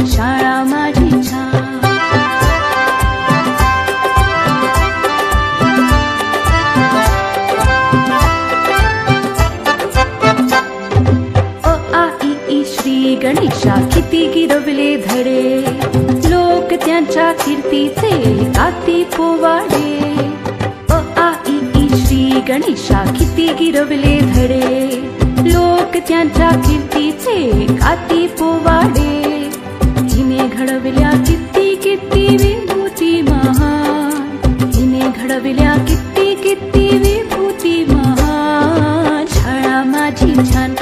शाळा माझी छान। अ आ इ ई श्री गणेशा किती गिरवले धडे, लोक त्यांच्या कीर्तीचे गाती पोवाडे। अ आ इ ई श्री गणेशा किती गिरवले धडे, लोक त्यांच्या कीर्तीचे गाती पोवाडे। हिने घडविल्या किती किती विभूती महान, हिने घडविल्या किती किती विभूती महान। शाळा माझी छान